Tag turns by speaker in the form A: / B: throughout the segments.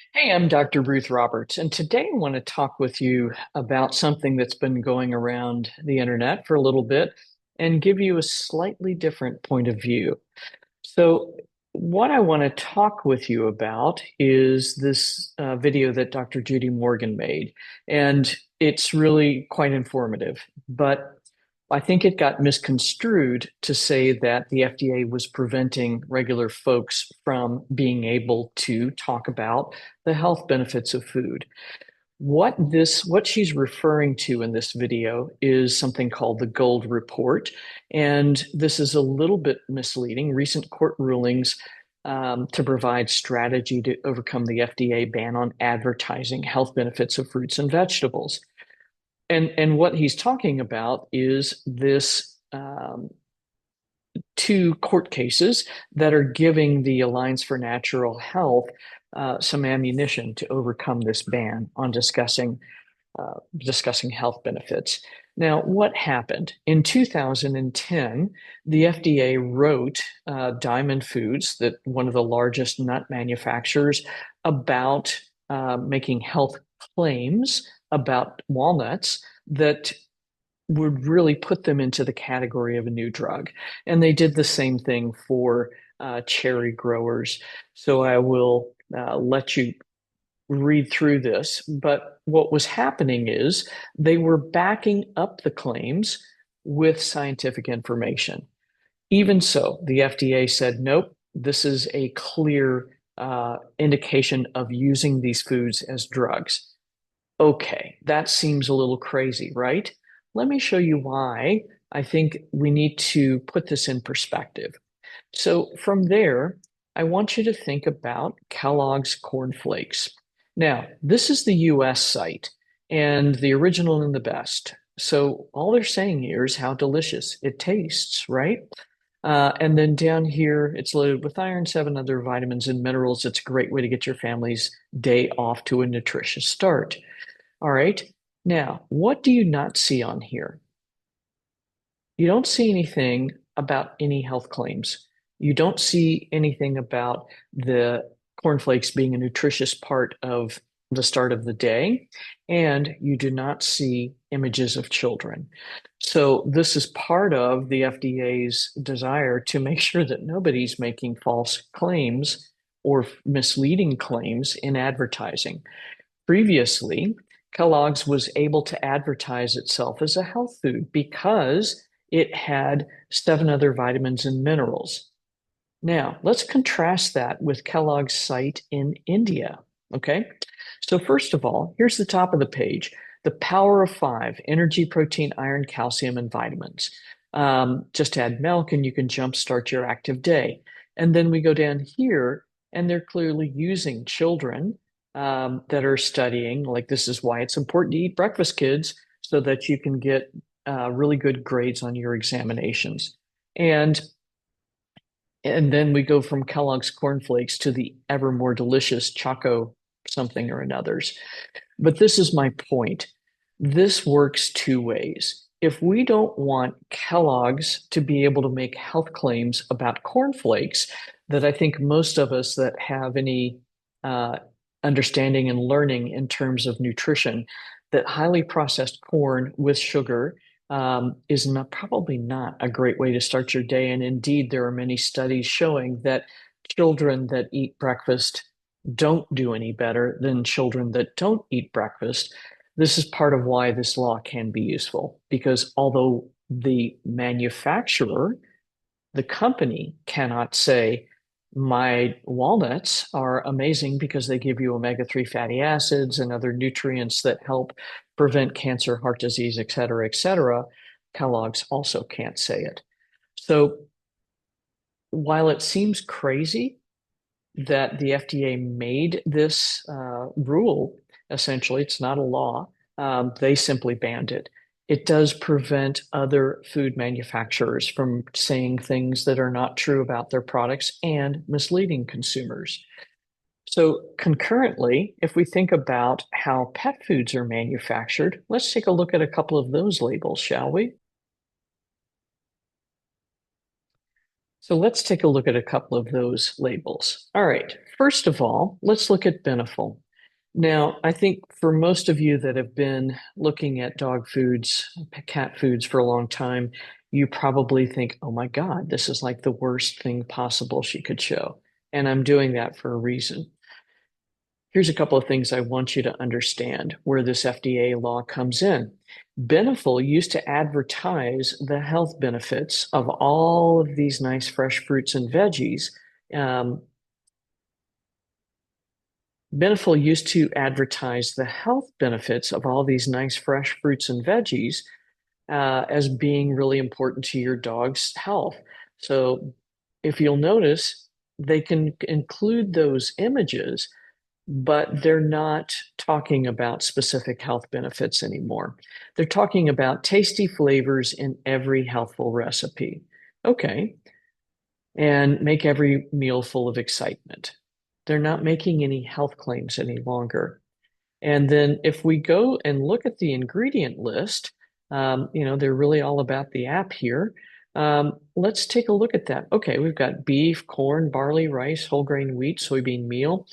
A: Hey, I'm Dr. Ruth Roberts, and today I want to talk with you about something that's been going around the internet for a little bit and give you a slightly different point of view. So, what I want to talk with you about is this video that Dr. Judy Morgan made, and it's really quite informative. But I think it got misconstrued to say that the FDA was preventing regular folks from being able to talk about the health benefits of food. What she's referring to in this video is something called the Gold Report, and this is a little bit misleading. Recent court rulings to provide strategy to overcome the FDA ban on advertising health benefits of fruits and vegetables. And what he's talking about is this two court cases that are giving the Alliance for Natural Health some ammunition to overcome this ban on discussing health benefits. Now, what happened? In 2010, the FDA wrote Diamond Foods, that one of the largest nut manufacturers, about making health claims about walnuts that would really put them into the category of a new drug. And they did the same thing for cherry growers. So I will let you read through this. But what was happening is they were backing up the claims with scientific information. Even so, the FDA said, nope, this is a clear indication of using these foods as drugs. Okay, that seems a little crazy, right? Let me show you why I think we need to put this in perspective. So from there, I want you to think about Kellogg's Corn Flakes. Now, this is the US site and the original and the best. So all they're saying here is how delicious it tastes, right? And then down here, it's loaded with iron, seven other vitamins and minerals. It's a great way to get your family's day off to a nutritious start. All right. Now, what do you not see on here? You don't see anything about any health claims. You don't see anything about the cornflakes being a nutritious part of the start of the day. And you do not see images of children. So this is part of the FDA's desire to make sure that nobody's making false claims or misleading claims in advertising. Previously, Kellogg's was able to advertise itself as a health food because it had seven other vitamins and minerals. Now, let's contrast that with Kellogg's site in India. Okay. So, first of all, here's the top of the page: the power of five: energy, protein, iron, calcium, and vitamins. Just add milk and you can jumpstart your active day. And then we go down here, and they're clearly using children that are studying, like, this is why it's important to eat breakfast, kids, so that you can get really good grades on your examinations. And and then we go from Kellogg's cornflakes to the ever more delicious Choco something or another's. But this is my point. This works two ways. If we don't want Kellogg's to be able to make health claims about cornflakes, that I think most of us that have any uh, understanding and learning in terms of nutrition, that highly processed corn with sugar is probably not a great way to start your day. And indeed, there are many studies showing that children that eat breakfast don't do any better than children that don't eat breakfast. This is part of why this law can be useful, because although the manufacturer, the company, cannot say, my walnuts are amazing because they give you omega-3 fatty acids and other nutrients that help prevent cancer, heart disease, et cetera, Kellogg's also can't say it. So while it seems crazy that the FDA made this rule, essentially, it's not a law, they simply banned it. It does prevent other food manufacturers from saying things that are not true about their products and misleading consumers. So, concurrently, if we think about how pet foods are manufactured, let's take a look at a couple of those labels, shall we? So let's take a look at a couple of those labels. All right. First of all, let's look at Beneful. Now, I think for most of you that have been looking at dog foods, cat foods for a long time, you probably think, oh my God, this is like the worst thing possible she could show. And I'm doing that for a reason. Here's a couple of things I want you to understand where this FDA law comes in. Beneful used to advertise the health benefits of all of these nice fresh fruits and veggies. Um, Beneful used to advertise the health benefits of all these nice fresh fruits and veggies as being really important to your dog's health. So if you'll notice, they can include those images, but they're not talking about specific health benefits anymore. They're talking about tasty flavors in every healthful recipe. Okay, and make every meal full of excitement. They're not making any health claims any longer. And then if we go and look at the ingredient list, they're really all about the app here. Let's take a look at that. Okay, we've got beef, corn, barley, rice, whole grain wheat, soybean meal.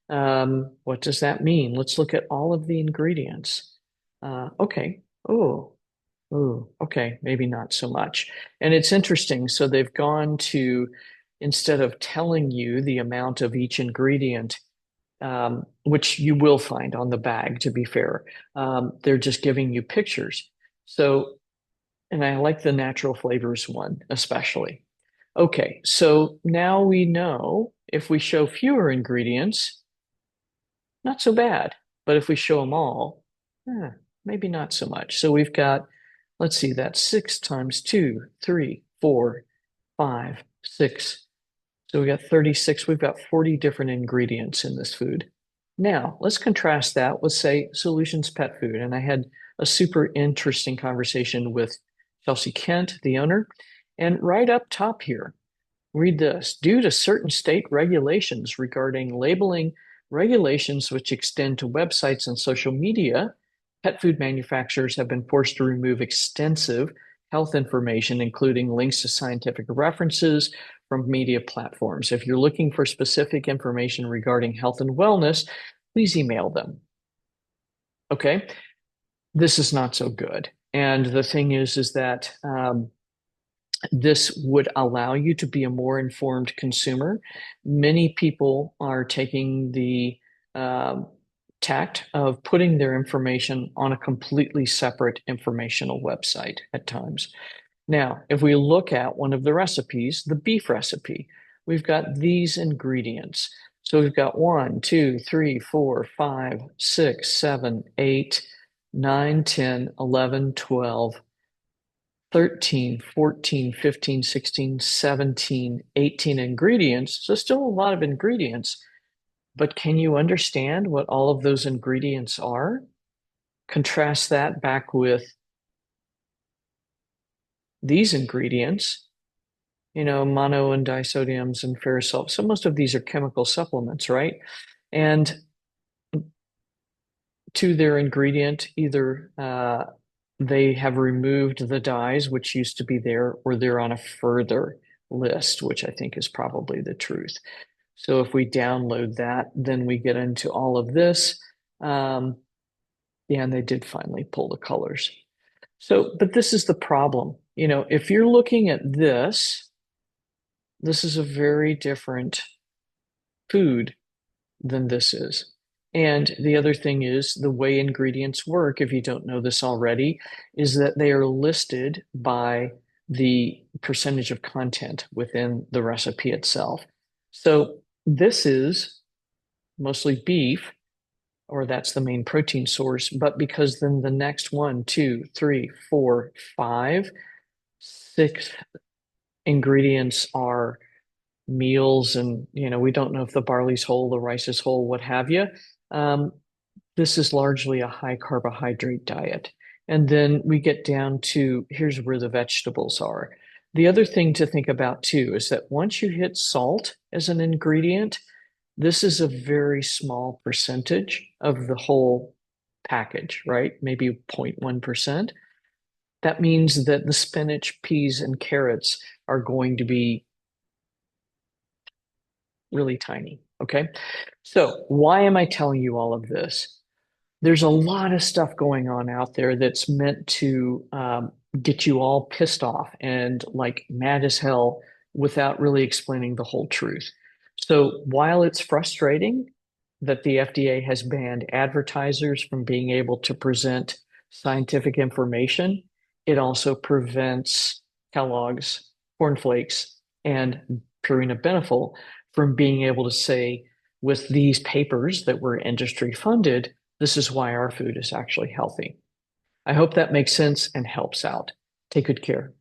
A: What does that mean? Let's look at all of the ingredients. Okay. Okay. Maybe not so much. And it's interesting. So they've gone to, instead of telling you the amount of each ingredient, which you will find on the bag, to be fair, they're just giving you pictures. So, and I like the natural flavors one, especially. Okay. So now we know if we show fewer ingredients, not so bad. But if we show them all, maybe not so much. So we've got, let's see, that's 6 times 2, 3, 4, 5, 6. So we got 36. We've got 40 different ingredients in this food. Now, let's contrast that with, say, Solutions Pet Food. And I had a super interesting conversation with Chelsea Kent, the owner. And right up top here, read this. Due to certain state regulations regarding labeling, regulations which extend to websites and social media, pet food manufacturers have been forced to remove extensive health information, including links to scientific references from media platforms. If you're looking for specific information regarding health and wellness, please email them. Okay, this is not so good. And the thing is that this would allow you to be a more informed consumer. Many people are taking the um tact of putting their information on a completely separate informational website at times. Now, if we look at one of the recipes, the beef recipe, we've got these ingredients. So we've got 1, 2, 3, 4, 5, 6, 7, 8, 9, 10, 11, 12, 13, 14, 15, 16, 17, 18 ingredients. So still a lot of ingredients, but can you understand what all of those ingredients are? Contrast that back with these ingredients, mono and disodiums and ferrous sulfate. So most of these are chemical supplements, right? And to their ingredient, either they have removed the dyes, which used to be there, or they're on a further list, which I think is probably the truth. So if we download that, then we get into all of this. Yeah, and they did finally pull the colors. So, but this is the problem. If you're looking at this is a very different food than this is. And the other thing is the way ingredients work, if you don't know this already, is that they are listed by the percentage of content within the recipe itself. So this is mostly beef, or that's the main protein source, but because then the next 1, 2, 3, 4, 5, 6 ingredients are meals, and we don't know if the barley's whole, the rice is whole, what have you. Um, this is largely a high carbohydrate diet. And then we get down to here's where the vegetables are. The other thing to think about too is that once you hit salt as an ingredient, this is a very small percentage of the whole package, right? Maybe 0.1%. That means that the spinach, peas, and carrots are going to be really tiny. Okay. So why am I telling you all of this? There's a lot of stuff going on out there that's meant to get you all pissed off and like mad as hell without really explaining the whole truth. So while it's frustrating that the FDA has banned advertisers from being able to present scientific information, it also prevents Kellogg's, Corn Flakes, and Purina Beneful from being able to say, with these papers that were industry funded, this is why our food is actually healthy. I hope that makes sense and helps out. Take good care.